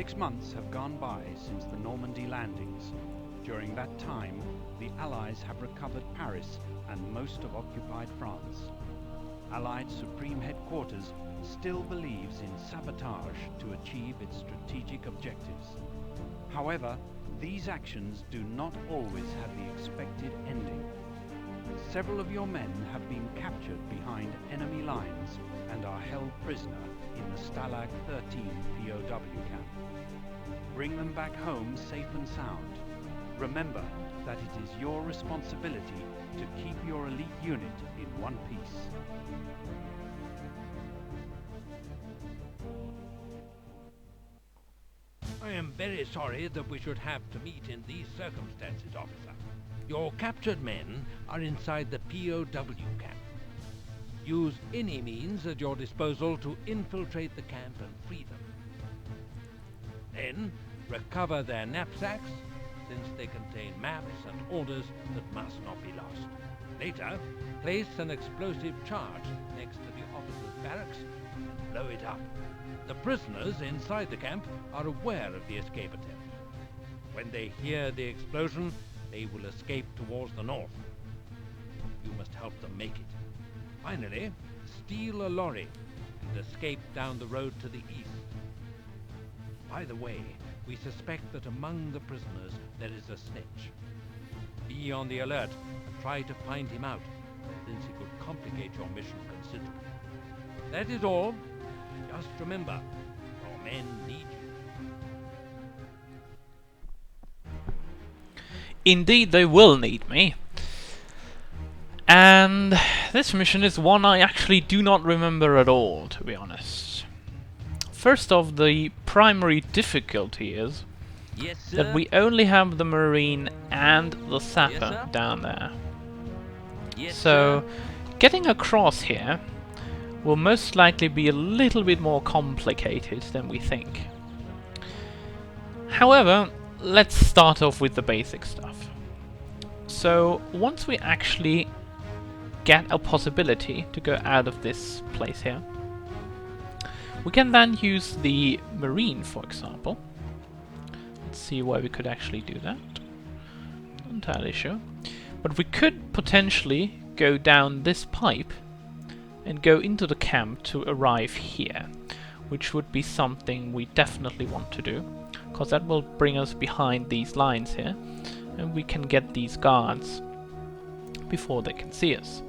6 months have gone by since the Normandy landings. During that time, the Allies have recovered Paris and most of occupied France. Allied Supreme Headquarters still believes in sabotage to achieve its strategic objectives. However, these actions do not always have the expected ending. Several of your men have been captured behind enemy lines and are held prisoner in the Stalag 13 POW camp. Bring them back home safe and sound. Remember that it is your responsibility to keep your elite unit in one piece. I am very sorry that we should have to meet in these circumstances, officer. Your captured men are inside the POW camp. Use any means at your disposal to infiltrate the camp and free them. Then, recover their knapsacks, since they contain maps and orders that must not be lost. Later, place an explosive charge next to the officers' barracks and blow it up. The prisoners inside the camp are aware of the escape attempt. When they hear the explosion, they will escape towards the north. You must help them make it. Finally, steal a lorry and escape down the road to the east. By the way, we suspect that among the prisoners there is a snitch. Be on the alert and try to find him out, since he could complicate your mission considerably. That is all. Just remember, your men need you. Indeed, they will need me. And this mission is one I actually do not remember at all, to be honest. First off, the primary difficulty is that we only have the Marine and the Sapper down there. So, getting across here will most likely be a little bit more complicated than we think. However, let's start off with the basic stuff. So, once we actually get a possibility to go out of this place here, we can then use the Marine, for example. Let's see why we could actually do that. Not entirely sure. But we could potentially go down this pipe and go into the camp to arrive here, which would be something we definitely want to do, because that will bring us behind these lines here, and we can get these guards before they can see us.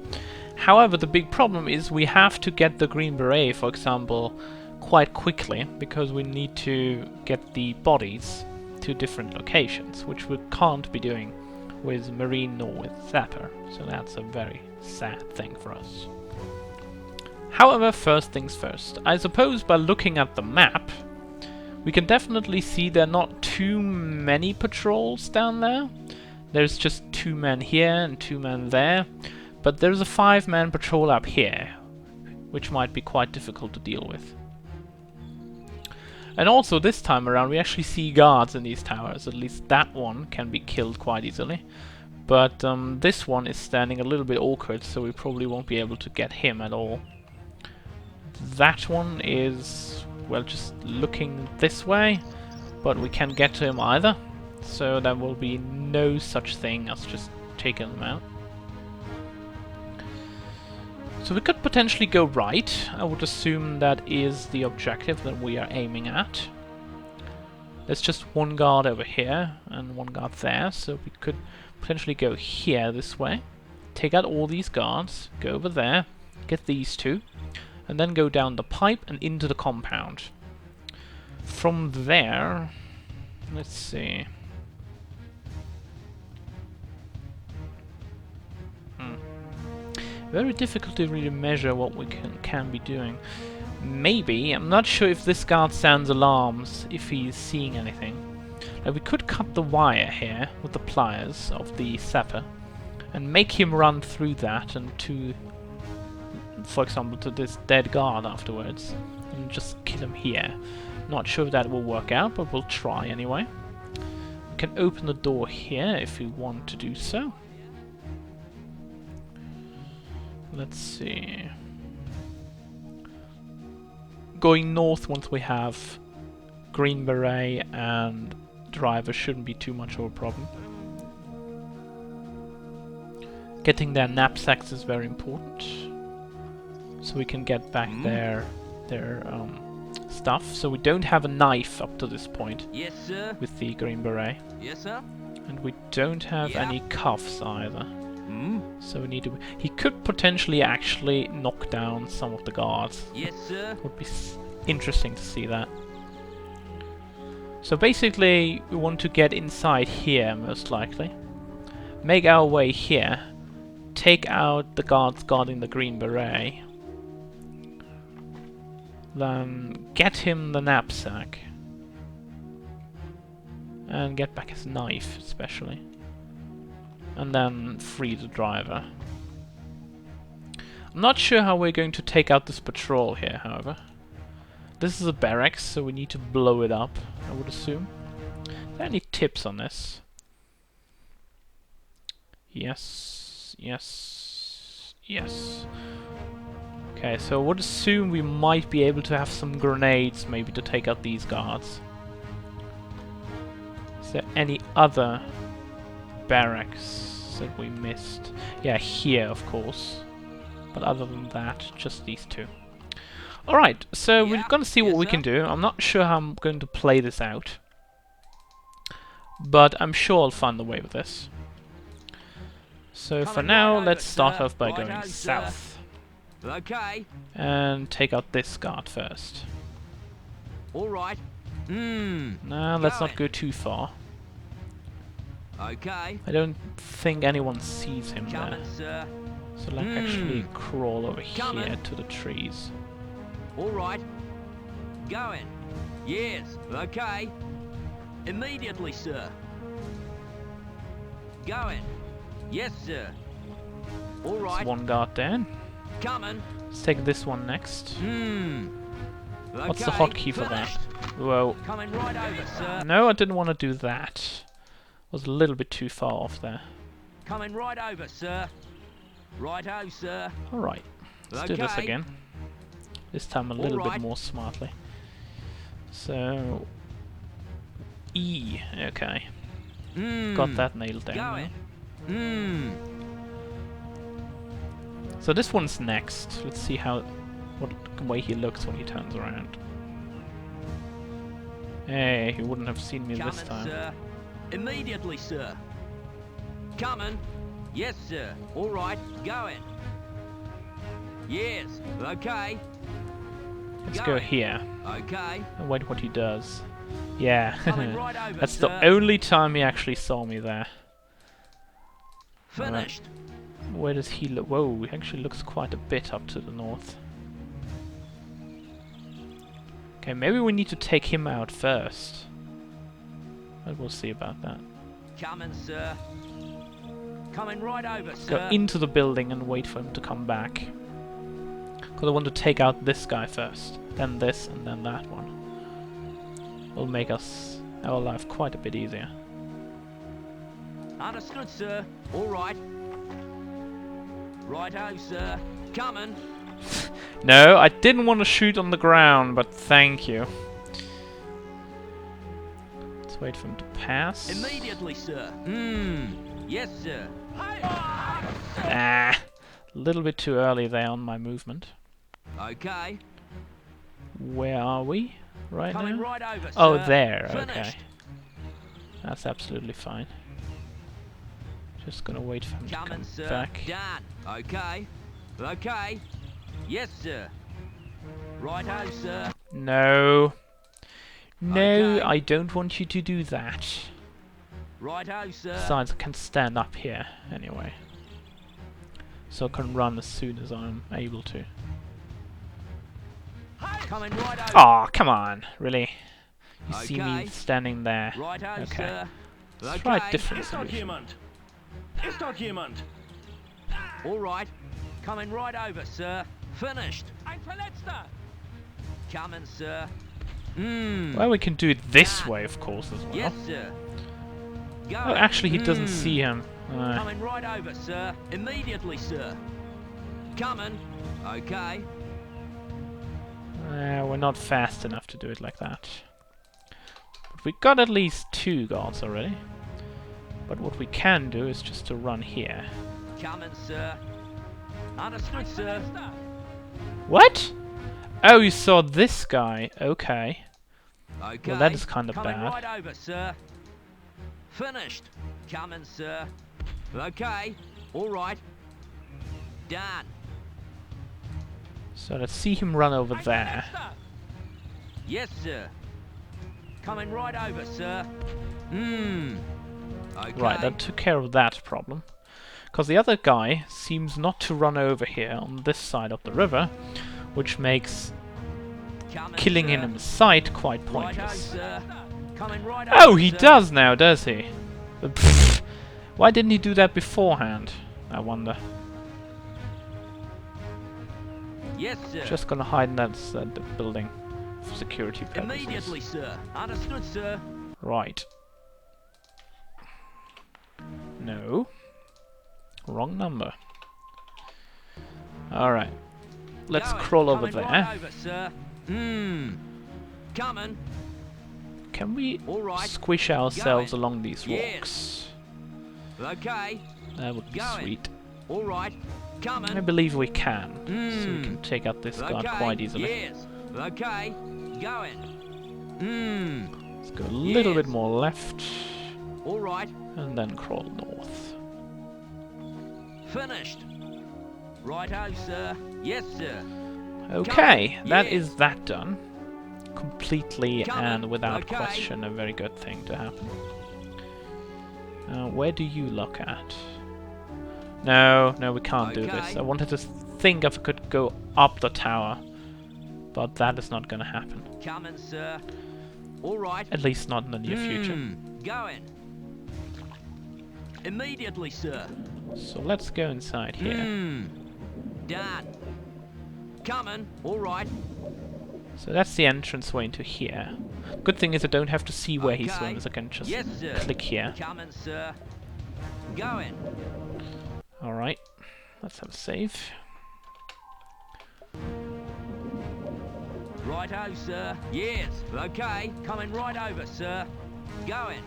However, the big problem is we have to get the Green Beret, for example, quite quickly, because we need to get the bodies to different locations, which we can't be doing with Marine nor with Sapper, so that's a very sad thing for us. However, first things first. I suppose by looking at the map, we can definitely see there are not too many patrols down there. There's just 2 men here and 2 men there, but there's a 5-man patrol up here, which might be quite difficult to deal with. And also this time around we actually see guards in these towers. At least that one can be killed quite easily. But this one is standing a little bit awkward, so we probably won't be able to get him at all. That one is, well, just looking this way, but we can't get to him either. So there will be no such thing as just taking them out. So we could potentially go right. I would assume that is the objective that we are aiming at. There's just 1 guard over here and 1 guard there, so we could potentially go here this way, take out all these guards, go over there, get these 2, and then go down the pipe and into the compound. From there, let's see. Very difficult to really measure what we can be doing. Maybe, I'm not sure if this guard sounds alarms, if he's seeing anything. Now we could cut the wire here with the pliers of the Sapper and make him run through that and to, for example, to this dead guard afterwards and just kill him here. Not sure if that will work out, but we'll try anyway. We can open the door here if we want to do so. Let's see. Going north once we have Green Beret and Driver shouldn't be too much of a problem. Getting their knapsacks is very important, so we can get back their stuff. So we don't have a knife up to this point. Yes, sir. With the Green Beret. Yes, sir. And we don't have any cuffs either. So we need to... He could potentially actually knock down some of the guards. Yes, sir. Would be interesting to see that. So basically, we want to get inside here, most likely. Make our way here. Take out the guards guarding the Green Beret. Then get him the knapsack. And get back his knife, especially. And then free the driver. I'm not sure how we're going to take out this patrol here, however. This is a barracks, so we need to blow it up, I would assume. Are there any tips on this? Yes, yes, yes. Okay, so I would assume we might be able to have some grenades, maybe, to take out these guards. Is there any other barracks that we missed? Yeah, here, of course. But other than that, just these two. Alright, so we're gonna see what we can do. I'm not sure how I'm going to play this out. But I'm sure I'll find a way with this. So for now, let's start off by going south. Okay. And take out this guard first. Alright. No, let's not go too far. Okay. I don't think anyone sees him there. Coming, sir. So let's actually crawl over here to the trees. Alright. Going. Yes. Okay. Immediately, sir. Going. Yes, sir. Alright. There's one guard down. Coming. Let's take this one next. Okay. What's the hotkey for that? Whoa. Coming right over, sir. No, I didn't want to do that. Was a little bit too far off there. Coming right over, sir. Righto, sir. Alright. Let's do this again. This time a little bit more smartly. So... E. Okay. Got that nailed down. So this one's next. Let's see what way he looks when he turns around. Hey, he wouldn't have seen me this time. Sir. Immediately, sir. Coming. Yes, sir. All right. Going. Yes. Okay. Let's go here. Okay. And wait what he does. Yeah. Right over, that's sir. the only time he actually saw me there. Finished. Right. Where does he look? Whoa, he actually looks quite a bit up to the north. Okay, maybe we need to take him out first. But we'll see about that. Coming, sir. Coming right over, sir. Go into the building and wait for him to come back. Because I want to take out this guy first. Then this, and then that one. Will make our life quite a bit easier. Understood, sir. All right. Righto, sir. Coming. No, I didn't want to shoot on the ground, but thank you. Let's wait for him to pass. Immediately, sir. Yes, sir. Ah, a little bit too early there on my movement. Okay. Where are we right Coming now? right over, sir. Oh, there. Finished. Okay. That's absolutely fine. Just gonna wait for him to come sir. back. Done. Okay. Okay. Yes, sir. Righto, sir. No. No, Okay. I don't want you to do that. Righto, sir. Besides, I can stand up here anyway. So I can run as soon as I'm able to. Coming right over. Aw, come on. Really? You see me Okay. standing there. Righto, Okay. sir. Let's try a different Ist dort solution. jemand? Ist dort jemand? All right. Coming right over, sir. Finished. Ein Verletzter! Coming, sir. Well, we can do it this way, of course, as well. Yes, sir. Go. Oh, actually, he doesn't see him. Coming right over, sir. Immediately, sir. Coming. Okay. We're not fast enough to do it like that. But we got at least 2 guards already. But what we can do is just to run here. Coming, sir. Understood, sir. What? Oh, you saw this guy. Okay. Okay. Well, that is kind of Coming bad. right over, sir. Finished. Coming, sir. Okay. All right. Done. So let's see him run over there. Yes, sir. Coming right over, sir. Okay. Right, that took care of that problem. Because the other guy seems not to run over here on this side of the river, which makes Coming, killing sir. him in sight quite Righto, pointless. sir. Coming right Oh, over, he sir. does now, does he? Pfft. Why didn't he do that beforehand? I wonder. Yes, sir. Just gonna hide in that the building for security purposes. Immediately, sir. Understood, sir. Right. No. Wrong number. Alright. Let's Going. crawl over Coming there. Right over, sir. Coming. Can we All right. squish ourselves Going. along these Yes. rocks? Okay. That would be Going. sweet. All right. Coming. I believe we can. So we can take out this guard Okay. quite easily. Yes. Okay. Going. Let's go a little bit Yes. more left. All right. And then crawl north. Finished. Righto, sir. Yes, sir. Okay, that Yes. is that done. Completely Coming. and without Okay. question a very good thing to happen. Where do you look at? No, we can't do this. Okay. I wanted to think if I could go up the tower, but that is not gonna happen. Coming, sir. All right. At least not in the near future. Going. Immediately, sir. So let's go inside here. Done. Coming. All right. So that's the entranceway into here. Good thing is I don't have to see where he Okay. swims. I can just Yes, sir. click here. Coming, sir. Going. Alright, let's have a save. Righto, sir. Yes. Okay. Coming right over, sir. Going.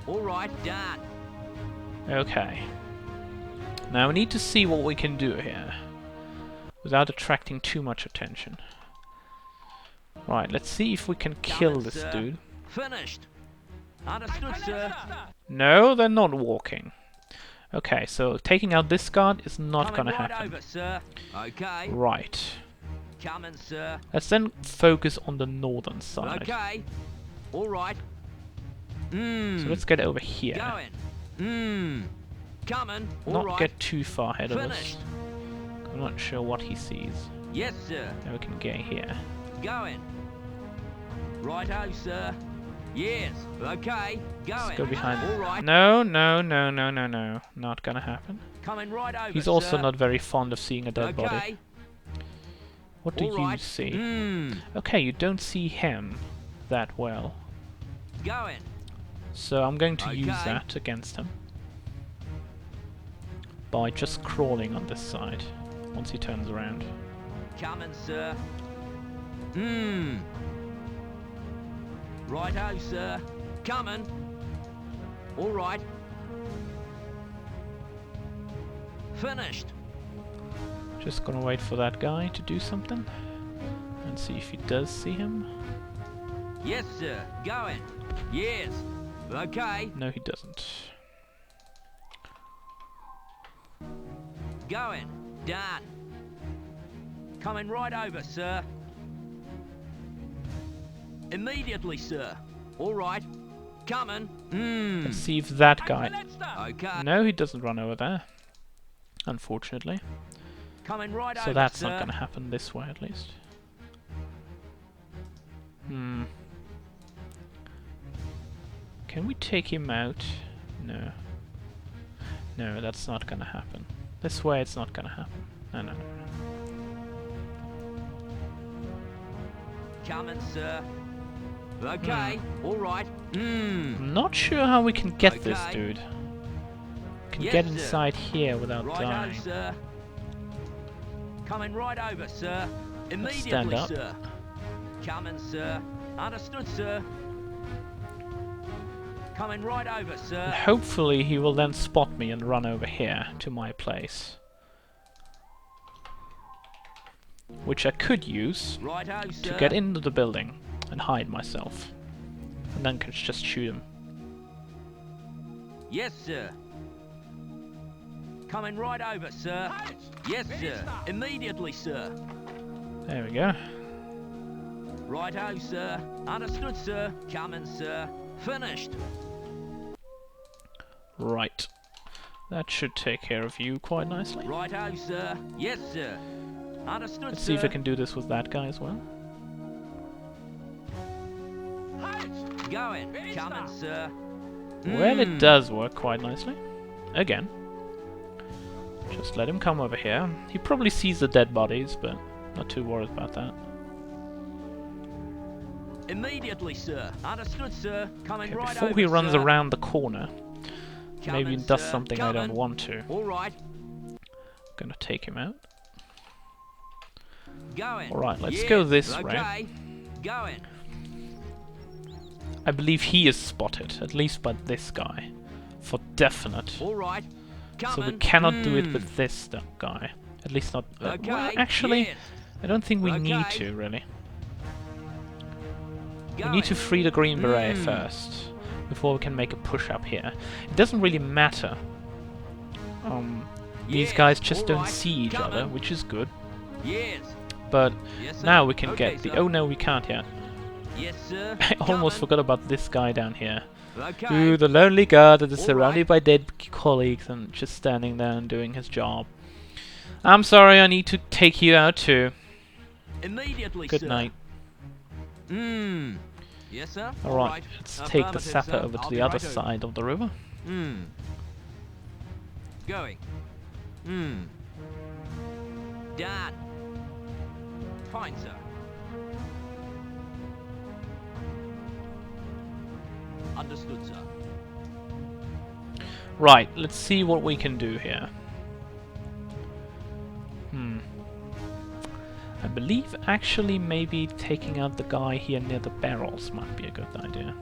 All right. Done. Okay. Now we need to see what we can do here without attracting too much attention. Right, let's see if we can kill Coming, this sir. dude. Finished. Understood, sir. No, they're not walking. Okay, so taking out this guard is not Coming gonna right happen. over, sir. Okay. Right. Coming, sir. Let's then focus on the northern side. Okay. All right. So let's get over here. Going. Coming. All Not right. get too far ahead of us. Finished. I'm not sure what he sees. Yes, sir. Now we can get here. Going. Righto, sir. Yes. Okay. Going. Let's go behind. All right. No. Not gonna happen. Coming right over. He's also sir. not very fond of seeing a dead body. Okay. What do All you right. see? Okay, you don't see him that well. Going. So I'm going to use Okay. that against him by just crawling on this side once he turns around. Coming, sir. Righto, sir. Coming. All right. Finished. Just gonna wait for that guy to do something and see if he does see him. Yes, sir. Going. Yes. Okay. No, he doesn't. Going. Done. Coming right over, sir. Immediately, sir. All right. Coming. Let's see if that guy... Okay. No, he doesn't run over there, unfortunately. Coming right over, So that's sir. not gonna happen this way, at least. Can we take him out? No. No, that's not gonna happen. This way it's not gonna happen. No. Coming, sir. Okay. All right. I'm not sure how we can get this Okay. dude. Can Yes, get sir. inside here without Righto, dying. sir. Coming right over, sir. stand Immediately, up. sir. Coming, sir. Understood, sir. Coming right over, And sir. hopefully he will then spot me and run over here to my place. Which I could use Righto, to sir. get into the building and hide myself. And then can just shoot him. Yes, sir. Coming right over, sir. Yes, sir. Immediately, sir. There we go. Righto, sir. Understood, sir. Coming, sir. Finished. Right. That should take care of you quite nicely. Righto, sir. Yes, sir. Understood, Let's sir. see if I can do this with that guy as well. Going. Coming, sir. Well, it does work quite nicely. Again. Just let him come over here. He probably sees the dead bodies, but not too worried about that. Immediately, sir. Understood, sir. Coming Okay, right before over, he runs sir. around the corner, maybe he Coming, does sir. something I don't Coming. want to. All right. Gonna take him out. Going. Alright, let's Yes, go this okay. way. Going. I believe he is spotted, at least by this guy. For definite. All right. So we Coming. cannot do it with this guy. At least not... Okay. well, actually, yes. I don't think we need Okay. to, really. We Going. need to free the Green Beret first, before we can make a push up here. It doesn't really matter. These Yes, guys just all don't right. see each other, Coming. which is good. Yes. But Yes, sir. now we can Okay, get the... sir. Oh no, we can't yet. Yes, sir. I almost Coming. forgot about this guy down here. Okay. Ooh, the lonely guard that is All surrounded right. by dead colleagues and just standing there and doing his job. I'm sorry, I need to take you out too. Immediately, Good sir. night. Yes, sir. Alright, let's take the Affirmative, sapper sir. over to I'll the be other right over. side of the river. Going. Done. Fine, sir. Understood, sir. Right, let's see what we can do here. I believe actually maybe taking out the guy here near the barrels might be a good idea.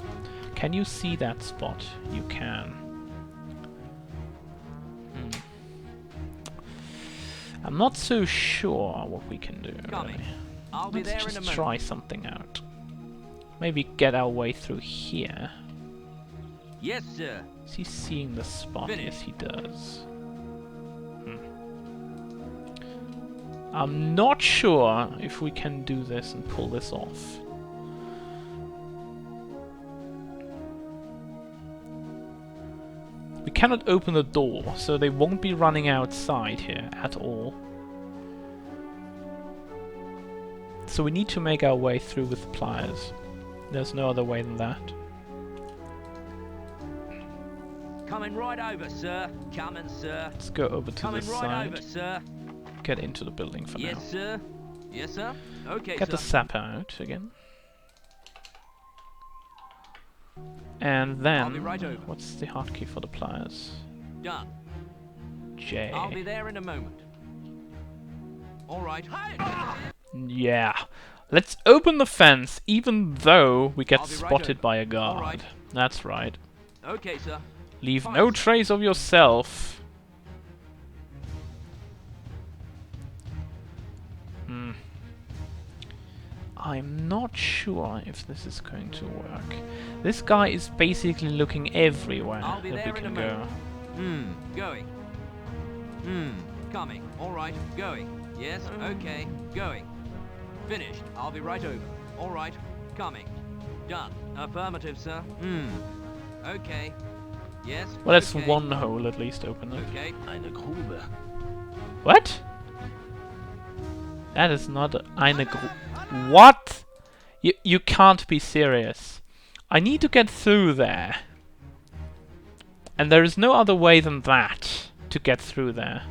Can you see that spot? You can. I'm not so sure what we can do, Coming. really. I'll be Let's there in a just moment. try something out. Maybe get our way through here. Yes, sir. Is he seeing the spot? Finish. Yes, he does. I'm not sure if we can do this and pull this off. We cannot open the door, so they won't be running outside here at all. So we need to make our way through with the pliers. There's no other way than that. Coming right over, sir. Coming, sir. Let's go over to Coming this right side. over, sir. Get into the building for Yes, now. sir. Yes, sir. Okay, Get sir. the sapper out again. And then, I'll be right over. what's the hotkey for the pliers? Done. J. I'll be there in a moment. All right. Yeah. Let's open the fence, even though we get I'll be right spotted over. by a guard. All right. That's right. Okay, sir. Leave Fine, no sir. trace of yourself. I'm not sure if this is going to work. This guy is basically looking everywhere I'll be that we there in can a go. moment. Going. Coming. All right. Going. Yes. Okay. Going. Finished. I'll be right over. All right. Coming. Done. Affirmative, sir. Okay. Yes. Well, that's okay. one hole at least open. Up. Okay. Eine Grube. What? That is not eine What? You can't be serious. I need to get through there. And there is no other way than that to get through there.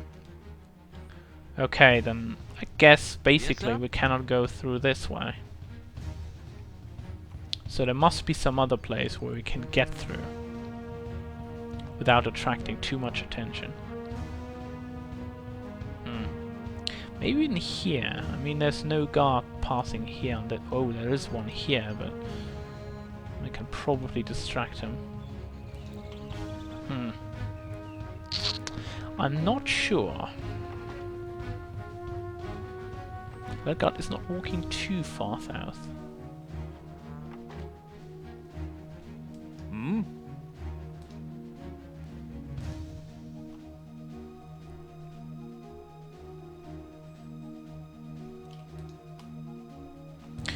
Okay, then I guess basically sir? we cannot go through this way. So there must be some other place where we can get through without attracting too much attention. Maybe in here. I mean, there's no guard passing here. And oh, there is one here, but I can probably distract him. I'm not sure. That guard is not walking too far south.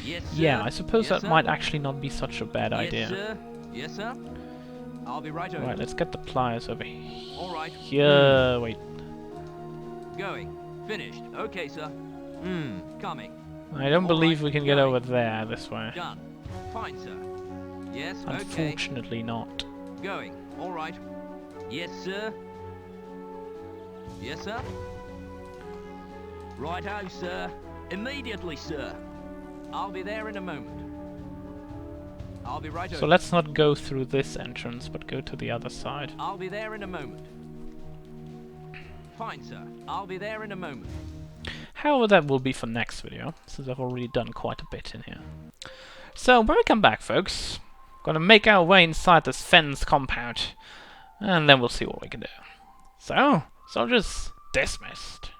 Yes, sir. Yeah, I suppose Yes, that sir. might actually not be such a bad idea. Yes, sir. Yes, sir. I'll be right over. Right, let's get the pliers over here. All right. Wait. Going. Finished. Okay, sir. Coming. I don't All believe right, we can get going. over there this way. Done. Fine, sir. Yes, okay. Unfortunately not. Going. All right. Yes, sir. Yes, sir. Right-o, sir. Immediately, sir. I'll be there in a moment. I'll be right over. So let's not go through this entrance, but go to the other side. I'll be there in a moment. Fine, sir. I'll be there in a moment. However, that will be for next video, since I've already done quite a bit in here. So, when we come back, folks, gonna make our way inside this fence compound, and then we'll see what we can do. So, soldiers, dismissed.